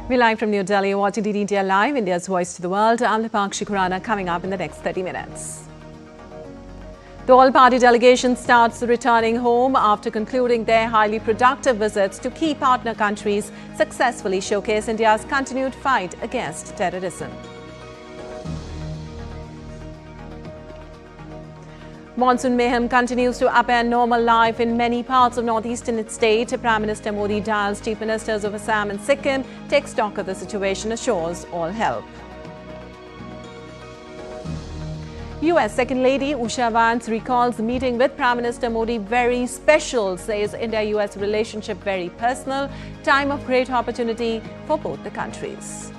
We're live from New Delhi, watching DD India Live, India's voice to the world. I'm Lipakshi Khurana, coming up in the next 30 minutes. The all-party delegation starts returning home after concluding their highly productive visits to key partner countries, successfully showcase India's continued fight against terrorism. Monsoon mayhem continues to upend normal life in many parts of northeastern state. Prime Minister Modi dials chief ministers of Assam and Sikkim, takes stock of the situation, assures all help. US Second Lady Usha recalls the meeting with Prime Minister Modi very special, says India-US relationship very personal, time of great opportunity for both the countries.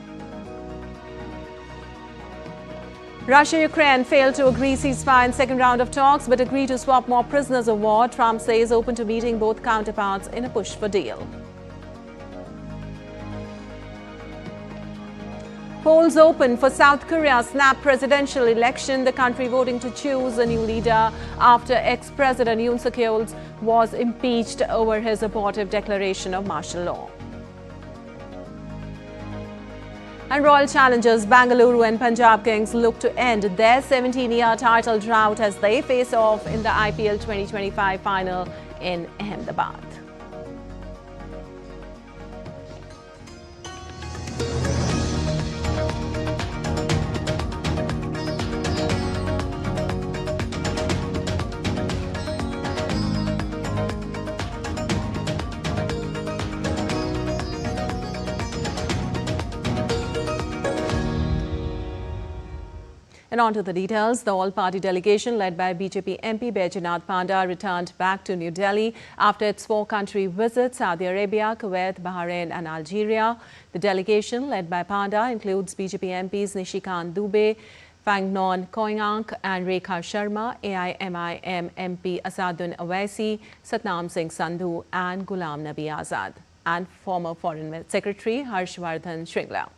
Russia-Ukraine failed to agree ceasefire in second round of talks but agreed to swap more prisoners of war. Trump says open to meeting both counterparts in a push for deal. Polls open for South Korea's snap presidential election, the country voting to choose a new leader after ex-president Yoon Suk-yeol was impeached over his abortive declaration of martial law. And Royal challengers Bengaluru and Punjab Kings look to end their 17-year title drought as they face off in the IPL 2025 final in Ahmedabad. And on to the details. The all-party delegation led by BJP MP Baijanath Panda returned back to New Delhi after its four-country visit: Saudi Arabia, Kuwait, Bahrain and Algeria. The delegation led by Panda includes BJP MPs Nishikant Dubey, Phangnon Koyang and Rekha Sharma, AIMIM MP Asadun Awaisi, Satnam Singh Sandhu and Ghulam Nabi Azad, and former Foreign Secretary Harshvardhan Shringla.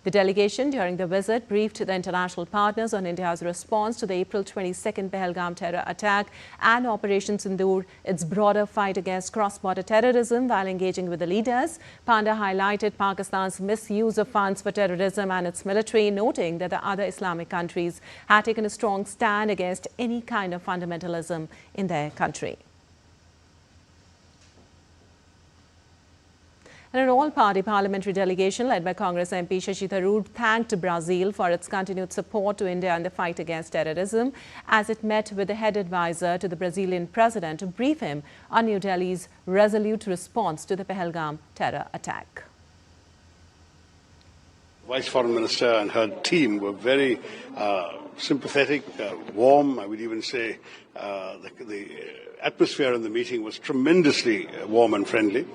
The delegation during the visit briefed the international partners on India's response to the April 22nd Pahalgam terror attack and Operation Sindoor, its broader fight against cross-border terrorism. While engaging with the leaders, Panda highlighted Pakistan's misuse of funds for terrorism and its military, noting that the other Islamic countries had taken a strong stand against any kind of fundamentalism in their country. And an all-party parliamentary delegation led by Congress MP Shashi Tharoor thanked Brazil for its continued support to India in the fight against terrorism as it met with the head advisor to the Brazilian president to brief him on New Delhi's resolute response to the Pahalgam terror attack. Vice Foreign Minister and her team were very sympathetic, warm. I would even say the atmosphere in the meeting was tremendously warm and friendly.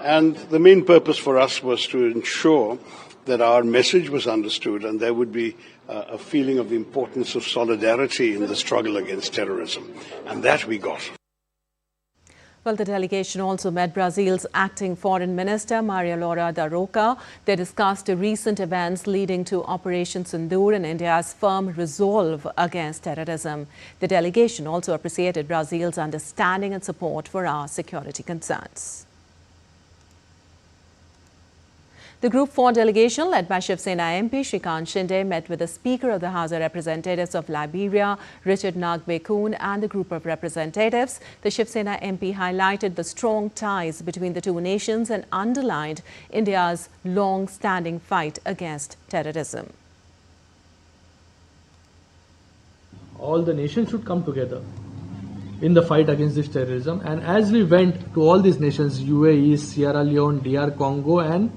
And the main purpose for us was to ensure that our message was understood and there would be a feeling of the importance of solidarity in the struggle against terrorism. And that we got. Well, the delegation also met Brazil's acting foreign minister, Maria Laura da Roca. They discussed the recent events leading to Operation Sindoor and India's firm resolve against terrorism. The delegation also appreciated Brazil's understanding and support for our security concerns. The Group 4 delegation, led by Shiv Sena MP Shrikant Shinde, met with the Speaker of the House of Representatives of Liberia, Richard Nagbekun, and the group of representatives. The Shiv Sena MP highlighted the strong ties between the two nations and underlined India's long-standing fight against terrorism. All the nations should come together in the fight against this terrorism. And as we went to all these nations, UAE, Sierra Leone, DR Congo, and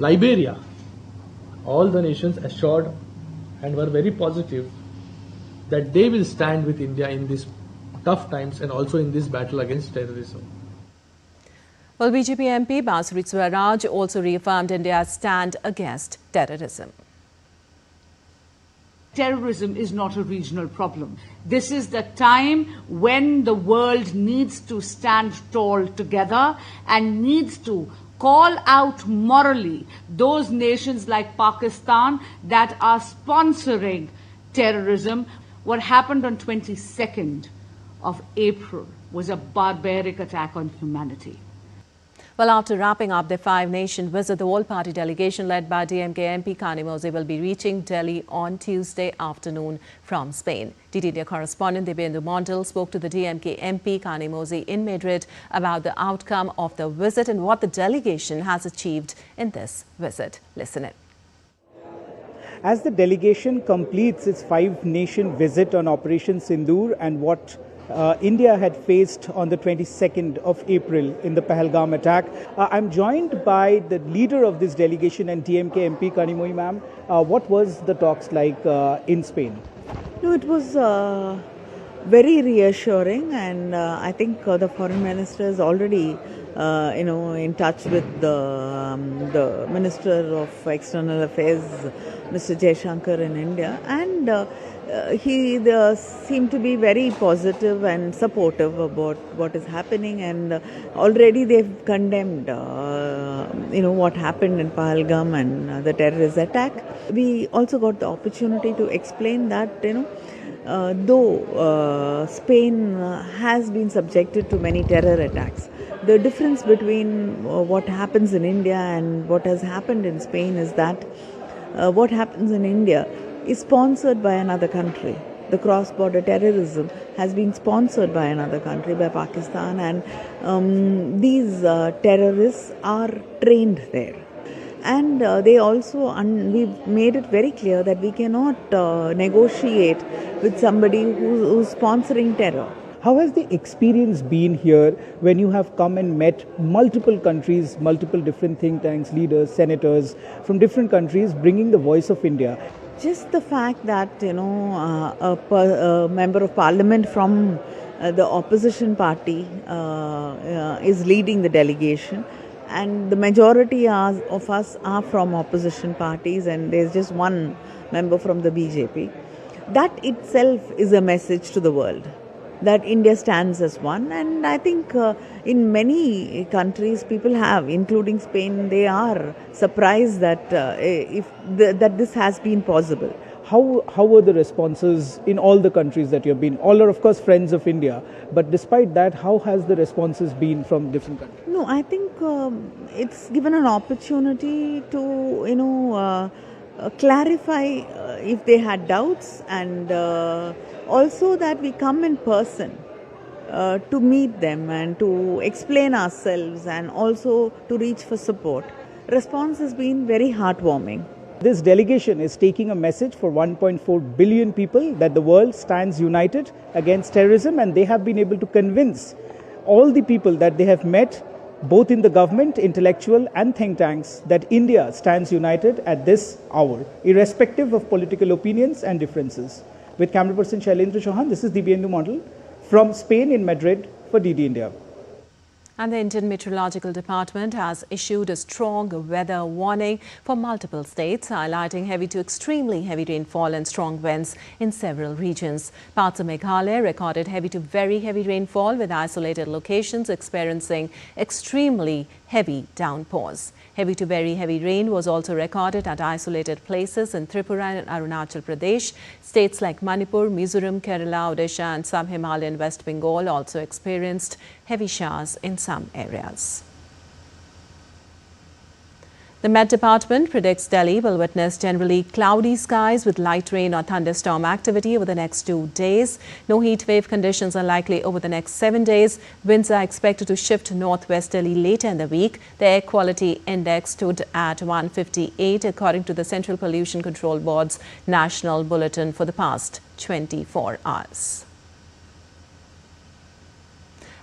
Liberia, all the nations assured and were very positive that they will stand with India in these tough times and also in this battle against terrorism. Well, BJP MP Bansuri Swaraj also reaffirmed India's stand against terrorism. Terrorism is not a regional problem. This is the time when the world needs to stand tall together and needs to call out morally those nations like Pakistan that are sponsoring terrorism. What happened on 22nd of April was a barbaric attack on humanity. Well, after wrapping up their five-nation visit, the all-party delegation led by DMK MP Kanimozhi will be reaching Delhi on Tuesday afternoon from Spain. DD India correspondent Dibyendu Mondal spoke to the DMK MP Kanimozhi in Madrid about the outcome of the visit and what the delegation has achieved in this visit. Listen in. As the delegation completes its five-nation visit on Operation Sindoor and what India had faced on the 22nd of April in the Pahalgam attack, I'm joined by the leader of this delegation and DMK MP, Kanimozhi ma'am. What was the talks like in Spain? No, it was very reassuring, and I think the foreign minister is already in touch with the Minister of External Affairs, Mr. Jaishankar in India, and he seemed to be very positive and supportive about what is happening, and already they've condemned what happened in Pahalgam and the terrorist attack. We also got the opportunity to explain that though Spain has been subjected to many terror attacks, the difference between what happens in India and what has happened in Spain is that what happens in India is sponsored by another country. The cross-border terrorism has been sponsored by another country, by Pakistan, and these terrorists are trained there. And they also, we've made it very clear that we cannot negotiate with somebody who's sponsoring terror. How has the experience been here when you have come and met multiple countries, multiple different think tanks, leaders, senators from different countries bringing the voice of India? Just the fact that, a member of parliament from the opposition party is leading the delegation, and the majority of us are from opposition parties, and there's just one member from the BJP. That itself is a message to the world that India stands as one, and I think in many countries people have, including Spain, they are surprised that that this has been possible. How were the responses in all the countries that you have been? All are of course friends of India, but despite that, how has the responses been from different countries? No, I think it's given an opportunity to clarify if they had doubts, and also that we come in person to meet them and to explain ourselves and also to reach for support. Response has been very heartwarming. This delegation is taking a message for 1.4 billion people that the world stands united against terrorism, and they have been able to convince all the people that they have met, both in the government, intellectual and think tanks, that India stands united at this hour, irrespective of political opinions and differences. With camera person Shailendra Chauhan, this is Dibyendu Mondal from Spain in Madrid for DD India. And the Indian Meteorological Department has issued a strong weather warning for multiple states, highlighting heavy to extremely heavy rainfall and strong winds in several regions. Parts of Meghalaya recorded heavy to very heavy rainfall, with isolated locations experiencing extremely heavy downpours. Heavy to very heavy rain was also recorded at isolated places in Tripura and Arunachal Pradesh. States like Manipur, Mizoram, Kerala, Odisha and sub-Himalayan West Bengal also experienced heavy showers in some areas. The Met Department predicts Delhi will witness generally cloudy skies with light rain or thunderstorm activity over the next 2 days. No heat wave conditions are likely over the next 7 days. Winds are expected to shift northwesterly later in the week. The air quality index stood at 158 according to the Central Pollution Control Board's national bulletin for the past 24 hours.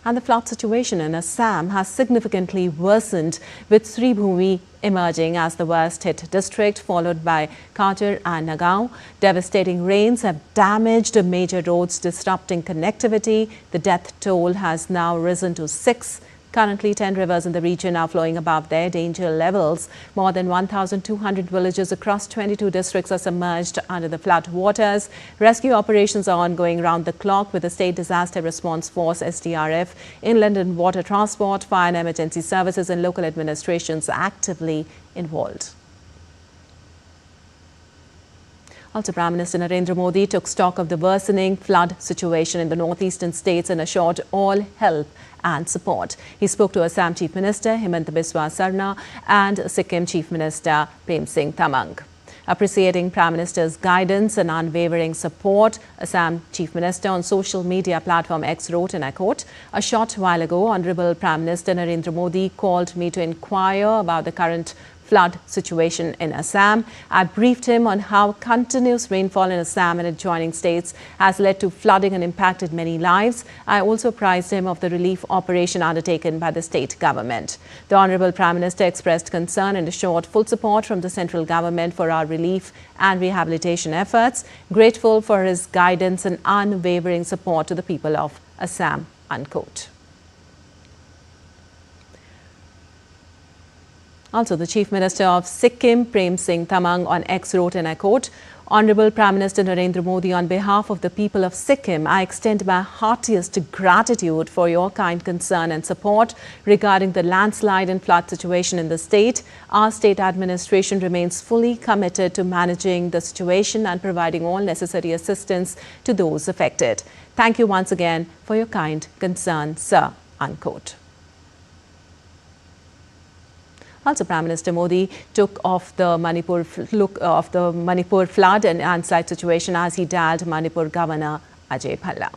And the flood situation in Assam has significantly worsened, with Sribhumi emerging as the worst hit district, followed by Kajar and Nagaon. Devastating rains have damaged major roads, disrupting connectivity. The death toll has now risen to 6. Currently, 10 rivers in the region are flowing above their danger levels. More than 1,200 villages across 22 districts are submerged under the flood waters. Rescue operations are ongoing round the clock, with the State Disaster Response Force, SDRF, Inland and Water Transport, Fire and Emergency Services and local administrations actively involved. Also, Prime Minister Narendra Modi took stock of the worsening flood situation in the northeastern states and assured all help and support. He spoke to Assam Chief Minister Himanta Biswa Sarma and Sikkim Chief Minister Prem Singh Tamang. Appreciating Prime Minister's guidance and unwavering support, Assam Chief Minister on social media platform X wrote, and I quote, "A short while ago, Honorable Prime Minister Narendra Modi called me to inquire about the current flood situation in Assam. I briefed him on how continuous rainfall in Assam and adjoining states has led to flooding and impacted many lives. I also apprised him of the relief operation undertaken by the state government. The Honorable Prime Minister expressed concern and assured full support from the central government for our relief and rehabilitation efforts, grateful for his guidance and unwavering support to the people of Assam," unquote. Also, the Chief Minister of Sikkim, Prem Singh Tamang, on X wrote, and I quote, "Honorable Prime Minister Narendra Modi, on behalf of the people of Sikkim, I extend my heartiest gratitude for your kind concern and support regarding the landslide and flood situation in the state. Our state administration remains fully committed to managing the situation and providing all necessary assistance to those affected. Thank you once again for your kind concern, sir," unquote. Also, Prime Minister Modi took off the Manipur flood and landslide situation as he dialed Manipur Governor Ajay Bhalla.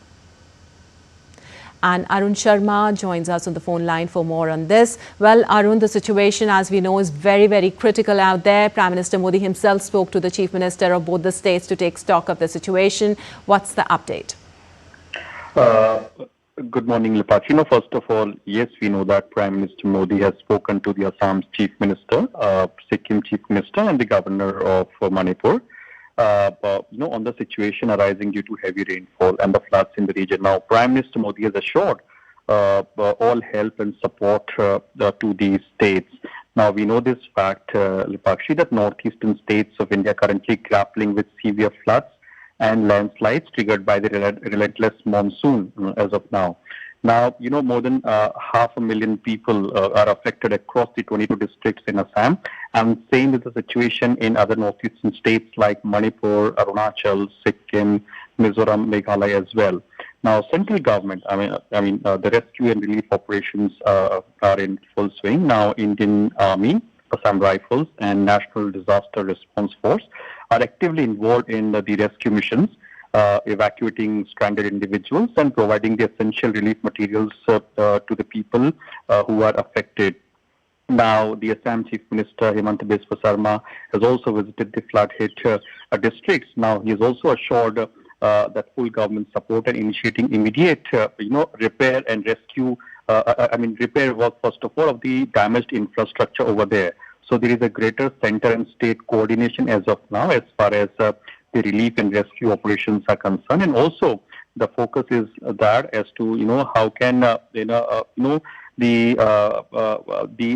And Arun Sharma joins us on the phone line for more on this. Well, Arun, the situation, as we know, is very, very critical out there. Prime Minister Modi himself spoke to the Chief Minister of both the states to take stock of the situation. What's the update? Good morning, Lipati. First of all, yes, we know that Prime Minister Modi has spoken to the Assam's Chief Minister, Sikkim Chief Minister, and the Governor of Manipur, on the situation arising due to heavy rainfall and the floods in the region. Now, Prime Minister Modi has assured all help and support to these states. Now, we know this fact, Lipakshi, that northeastern states of India are currently grappling with severe floods and landslides triggered by the relentless monsoon as of now. Now, more than 500,000 people are affected across the 22 districts in Assam, and same is the situation in other northeastern states like Manipur, Arunachal, Sikkim, Mizoram, Meghalaya as well. Now, central government, the rescue and relief operations are in full swing. Now, Indian Army, Assam Rifles, and National Disaster Response Force are actively involved in the rescue missions, evacuating stranded individuals and providing the essential relief materials to the people who are affected. Now, the Assam Chief Minister Himanta Biswa Sarma has also visited the flood-hit districts. Now, he has also assured that full government support and initiating immediate, repair and rescue. Repair work, first of all, of the damaged infrastructure over there. So there is a greater center and state coordination as of now as far as the relief and rescue operations are concerned. And also the focus is that as to, how can, the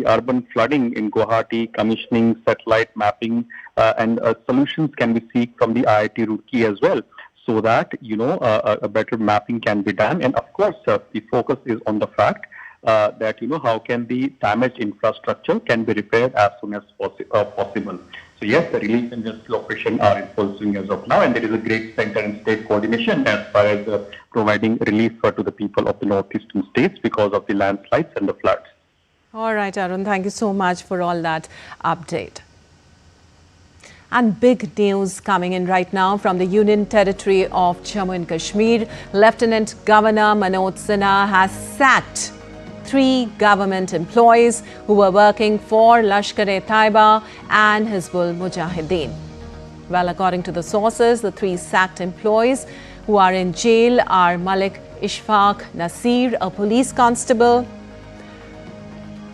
urban flooding in Guwahati, commissioning, satellite mapping, and solutions can be sought from the IIT Roorkee as well, so that, a better mapping can be done. And of course, the focus is on the fact that, how can the damaged infrastructure can be repaired as soon as possible. So yes, the relief and rescue operation are in full swing as of now, and there is a great center and state coordination as far as providing relief to the people of the northeastern states because of the landslides and the floods. All right, Arun, thank you so much for all that update. And big news coming in right now from the Union Territory of Jammu and Kashmir. Lieutenant Governor Manoj Sinha has sacked 3 government employees who were working for Lashkar-e-Taiba and Hizbul Mujahideen. Well, according to the sources, the 3 sacked employees who are in jail are Malik Ishfaq Nasir, a police constable,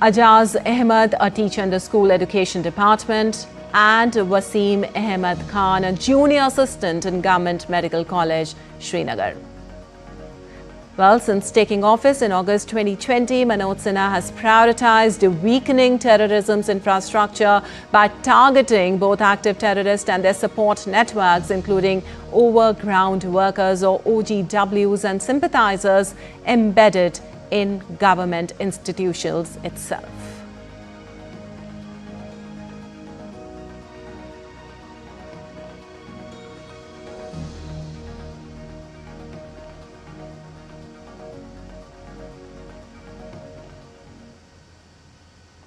Ajaz Ahmed, a teacher in the school education department, and Wasim Ahmed Khan, a junior assistant in Government Medical College, Srinagar. Well, since taking office in August 2020, Manoj Sinha has prioritized weakening terrorism's infrastructure by targeting both active terrorists and their support networks, including overground workers or OGWs and sympathizers embedded in government institutions itself.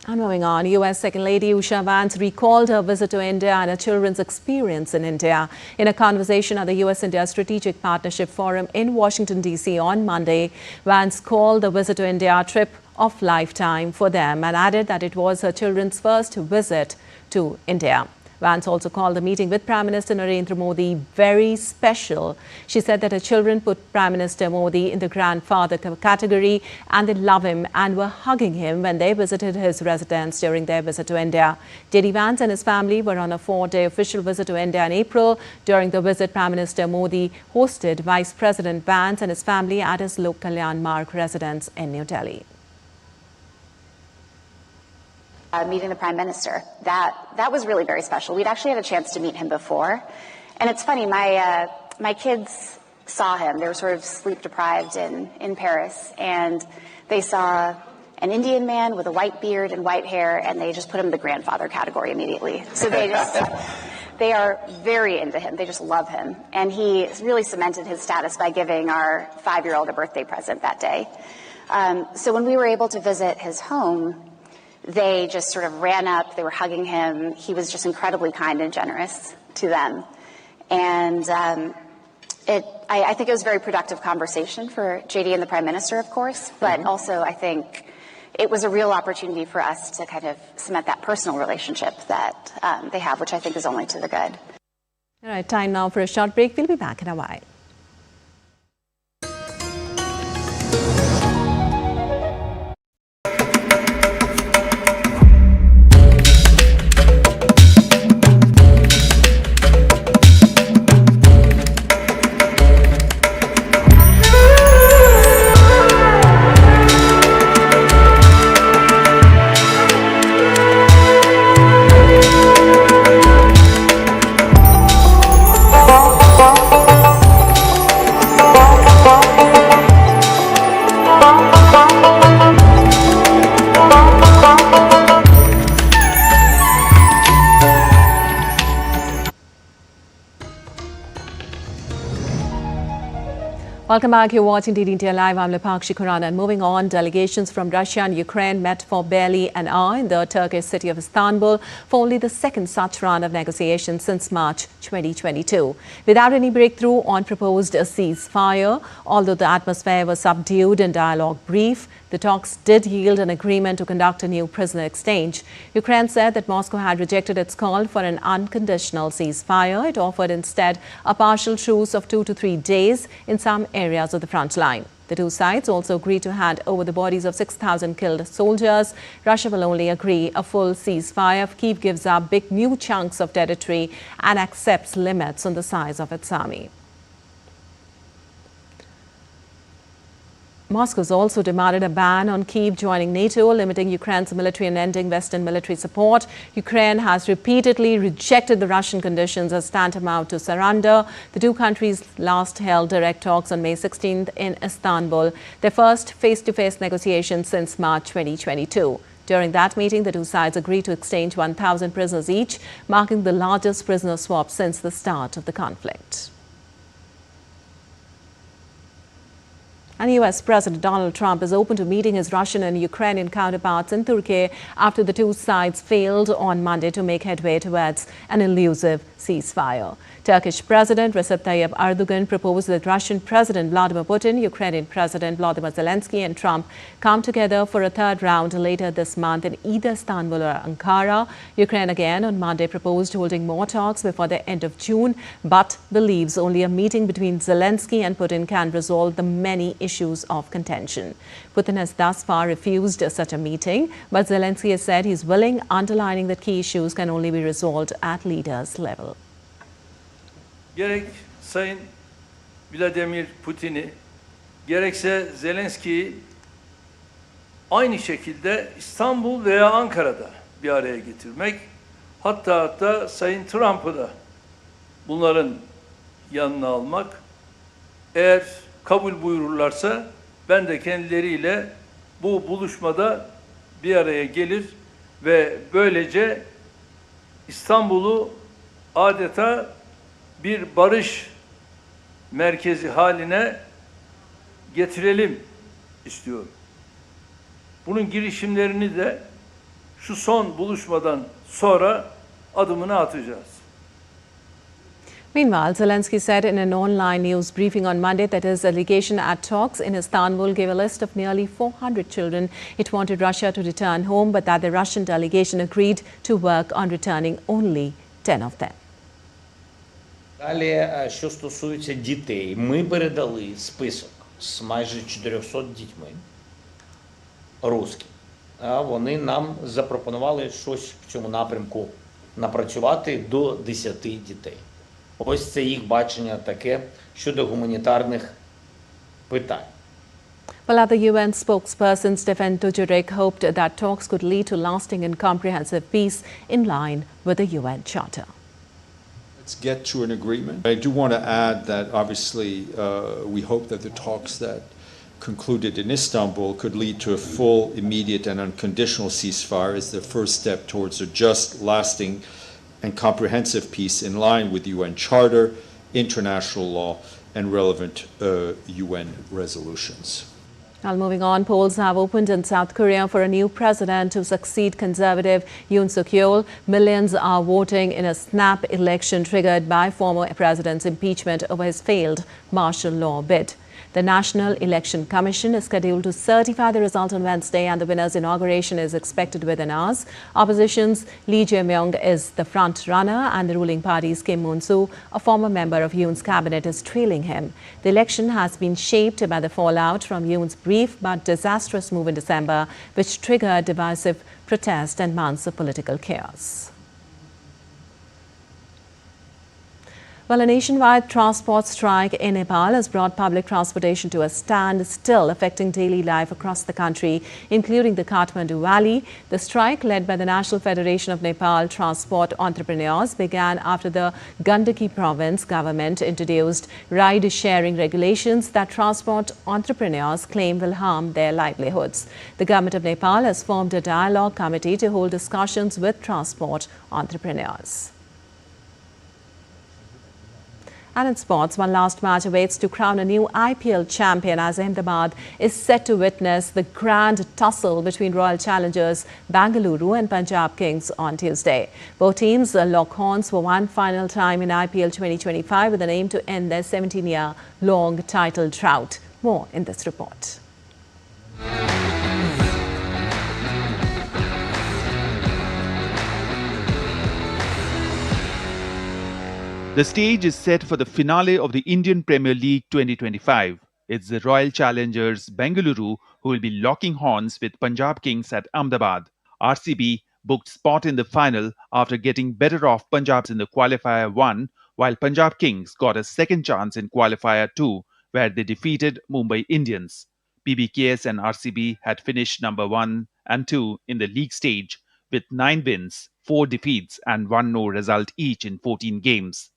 And moving on, U.S. Second Lady Usha Vance recalled her visit to India and her children's experience in India. In a conversation at the U.S.-India Strategic Partnership Forum in Washington, D.C. on Monday, Vance called the visit to India a trip of lifetime for them and added that it was her children's first visit to India. Vance also called the meeting with Prime Minister Narendra Modi very special. She said that her children put Prime Minister Modi in the grandfather category and they love him and were hugging him when they visited his residence during their visit to India. J.D. Vance and his family were on a 4-day official visit to India in April. During the visit, Prime Minister Modi hosted Vice President Vance and his family at his Lok Kalyan Marg residence in New Delhi. Meeting the Prime Minister. That was really very special. We'd actually had a chance to meet him before. And it's funny, my kids saw him. They were sort of sleep deprived in Paris. And they saw an Indian man with a white beard and white hair, and they just put him in the grandfather category immediately. So they are very into him. They just love him. And he really cemented his status by giving our 5-year-old a birthday present that day. So when we were able to visit his home, they just sort of ran up, they were hugging him. He was just incredibly kind and generous to them. And I think it was a very productive conversation for JD and the Prime Minister, of course, but also I think it was a real opportunity for us to kind of cement that personal relationship that they have, which I think is only to the good. All right, time now for a short break. We'll be back in a while. Welcome back. You're watching DD India Live. I'm Lipakshi Khurana. And moving on, delegations from Russia and Ukraine met for barely an hour in the Turkish city of Istanbul for only the second such round of negotiations since March 2022. Without any breakthrough on proposed ceasefire, although the atmosphere was subdued and dialogue brief, the talks did yield an agreement to conduct a new prisoner exchange. Ukraine said that Moscow had rejected its call for an unconditional ceasefire. It offered instead a partial truce of 2 to 3 days in some areas of the front line. The two sides also agreed to hand over the bodies of 6,000 killed soldiers. Russia will only agree a full ceasefire if Kyiv gives up big new chunks of territory and accepts limits on the size of its army. Moscow has also demanded a ban on Kyiv joining NATO, limiting Ukraine's military and ending Western military support. Ukraine has repeatedly rejected the Russian conditions as tantamount to surrender. The two countries last held direct talks on May 16th in Istanbul, their first face-to-face negotiations since March 2022. During that meeting, the two sides agreed to exchange 1,000 prisoners each, marking the largest prisoner swap since the start of the conflict. And US President Donald Trump is open to meeting his Russian and Ukrainian counterparts in Turkey after the two sides failed on Monday to make headway towards an elusive ceasefire. Turkish President Recep Tayyip Erdogan proposed that Russian President Vladimir Putin, Ukrainian President Volodymyr Zelensky and Trump come together for a third round later this month in either Istanbul or Ankara. Ukraine again on Monday proposed holding more talks before the end of June, but believes only a meeting between Zelensky and Putin can resolve the many issues of contention. Putin has thus far refused such a meeting, but Zelensky has said he's willing, underlining that key issues can only be resolved at leaders' level. Gerek Sayın Vladimir Putin'i, gerekse Zelenski'yi aynı şekilde İstanbul veya Ankara'da bir araya getirmek, hatta Sayın Trump'ı da bunların yanına almak, eğer kabul buyururlarsa ben de kendileriyle bu buluşmada bir araya gelir ve böylece İstanbul'u adeta bir barış merkezi haline getirelim istiyorum. Bunun girişimlerini de şu son buluşmadan sonra adımını atacağız. Meanwhile, Zelensky said in an online news briefing on Monday that his delegation at talks in Istanbul gave a list of nearly 400 children it wanted Russia to return home, but that the Russian delegation agreed to work on returning only 10 of them. Далі, що стосується дітей, ми передали список з майже 400 дітьми русським. Вони нам запропонували щось в цьому напрямку напрацювати до 10 дітей. Ось це їх бачення таке щодо гуманітарних питань. Well, other UN spokesperson Stefan Dujarric hoped that talks could lead to lasting and comprehensive peace in line with the UN Charter. Let's get to an agreement. I do want to add that obviously we hope that the talks that concluded in Istanbul could lead to a full, immediate and unconditional ceasefire as the first step towards a just, lasting and comprehensive peace in line with UN Charter, international law and relevant UN resolutions. Now, moving on, polls have opened in South Korea for a new president to succeed conservative Yoon Suk-yeol. Millions are voting in a snap election triggered by former president's impeachment over his failed martial law bid. The National Election Commission is scheduled to certify the result on Wednesday, and the winner's inauguration is expected within hours. Opposition's Lee Jae-myung is the front runner, and the ruling party's Kim Monsoon, a former member of Yoon's cabinet, is trailing him. The election has been shaped by the fallout from Yoon's brief but disastrous move in December, which triggered divisive protest and months of political chaos. Well, a nationwide transport strike in Nepal has brought public transportation to a standstill, affecting daily life across the country, including the Kathmandu Valley. The strike, led by the National Federation of Nepal Transport Entrepreneurs, began after the Gandaki province government introduced ride-sharing regulations that transport entrepreneurs claim will harm their livelihoods. The government of Nepal has formed a dialogue committee to hold discussions with transport entrepreneurs. And in sports, one last match awaits to crown a new IPL champion as Ahmedabad is set to witness the grand tussle between Royal Challengers Bengaluru and Punjab Kings on Tuesday. Both teams lock horns for one final time in IPL 2025 with an aim to end their 17-year-long title drought. More in this report. The stage is set for the finale of the Indian Premier League 2025. It's the Royal Challengers Bengaluru who will be locking horns with Punjab Kings at Ahmedabad. RCB booked spot in the final after getting better off Punjab in the Qualifier 1, while Punjab Kings got a second chance in Qualifier 2, where they defeated Mumbai Indians. PBKS and RCB had finished number 1 and 2 in the league stage with 9 wins, 4 defeats and 1 no result each in 14 games.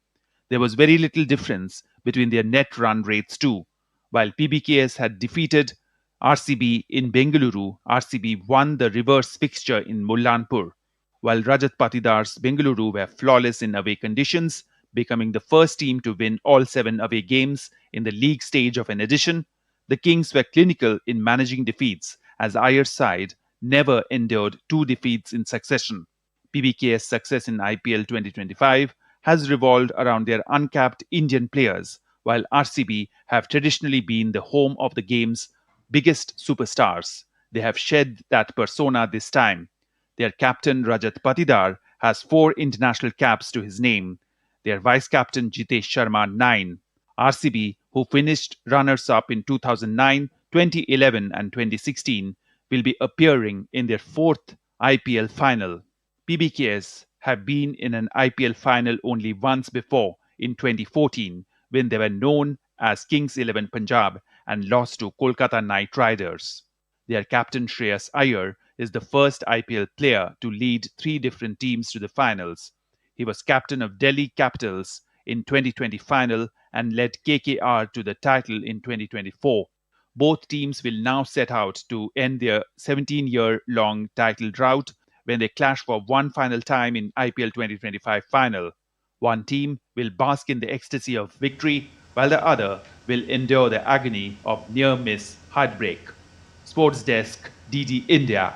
There was very little difference between their net run rates too. While PBKS had defeated RCB in Bengaluru, RCB won the reverse fixture in Mullanpur. While Rajat Patidar's Bengaluru were flawless in away conditions, becoming the first team to win all 7 away games in the league stage of an edition, the Kings were clinical in managing defeats, as Iyer's side never endured 2 defeats in succession. PBKS' success in IPL 2025 has revolved around their uncapped Indian players, while RCB have traditionally been the home of the game's biggest superstars. They have shed that persona this time. Their captain Rajat Patidar has 4 international caps to his name. Their vice-captain Jitesh Sharma 9. RCB, who finished runners-up in 2009, 2011 and 2016, will be appearing in their 4th IPL final. PBKS have been in an IPL final only once before, in 2014, when they were known as Kings 11 Punjab and lost to Kolkata Knight Riders. Their captain Shreyas Iyer is the first IPL player to lead 3 different teams to the finals. He was captain of Delhi Capitals in 2020 final and led KKR to the title in 2024. Both teams will now set out to end their 17-year-long title drought when they clash for one final time in IPL 2025 final. One team will bask in the ecstasy of victory, while the other will endure the agony of near-miss heartbreak. Sports Desk, DD India.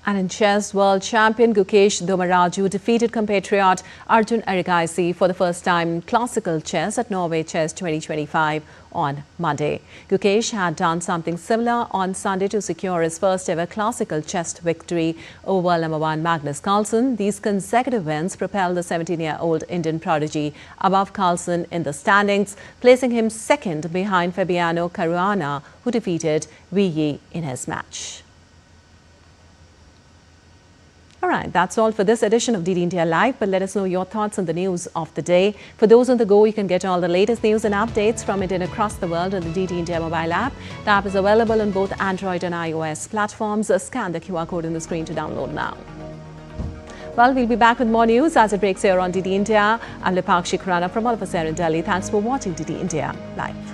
And in chess, world champion Gukesh Domaraju defeated compatriot Arjun Erigaisi for the first time in classical chess at Norway Chess 2025 on Monday. Gukesh had done something similar on Sunday to secure his first ever classical chess victory over world number 1 Magnus Carlsen. These consecutive wins propelled the 17-year-old Indian prodigy above Carlsen in the standings, placing him second behind Fabiano Caruana, who defeated Wei Yi in his match. All right, that's all for this edition of DD India Live, but let us know your thoughts on the news of the day. For those on the go, you can get all the latest news and updates from India and across the world on the DD India mobile app. The app is available on both Android and iOS platforms. Scan the QR code on the screen to download now. Well, we'll be back with more news as it breaks here on DD India. I'm Lipakshi Khurana from all of us here in Delhi. Thanks for watching DD India Live.